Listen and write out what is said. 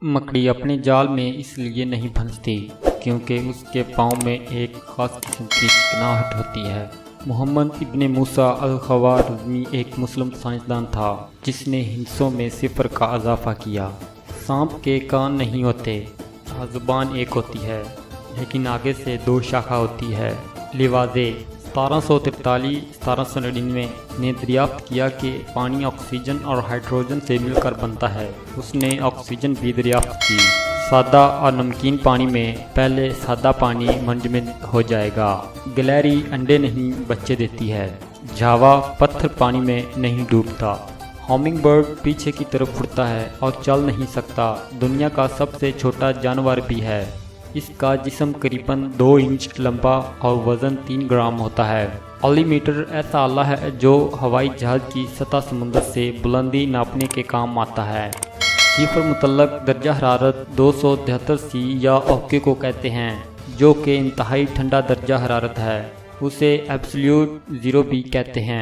مکڑی اپنے جال میں اس لیے نہیں پھنستی کیونکہ اس کے پاؤں میں ایک خاص قسم کی چکناہٹ ہوتی ہے۔ محمد ابن موسیٰ الخوارزمی ایک مسلم سائنسدان تھا جس نے ہندسوں میں صفر کا اضافہ کیا۔ سانپ کے کان نہیں ہوتے، زبان ایک ہوتی ہے لیکن آگے سے 2 شاخہ ہوتی ہے۔ لیوازے 1743-1799 نے دریافت کیا کہ پانی آکسیجن اور ہائیڈروجن سے مل کر بنتا ہے۔ اس نے آکسیجن بھی دریافت کی۔ سادہ اور نمکین پانی میں پہلے سادہ پانی منجمد ہو جائے گا۔ گلہری انڈے نہیں بچے دیتی ہے۔ جھاوا پتھر پانی میں نہیں ڈوبتا۔ ہامنگ برڈ پیچھے کی طرف اڑتا ہے اور چل نہیں سکتا۔ دنیا کا سب سے چھوٹا جانور بھی ہے۔ اس کا جسم قریباً 2 انچ لمبا اور وزن 3 گرام ہوتا ہے۔ آلی میٹر ایسا آلہ ہے جو ہوائی جہاز کی سطح سمندر سے بلندی ناپنے کے کام آتا ہے۔ صفر مطلق درجہ حرارت 273 سی یا اوکے کو کہتے ہیں، جو کہ انتہائی ٹھنڈا درجہ حرارت ہے۔ اسے ایبسلیوٹ زیرو بھی کہتے ہیں۔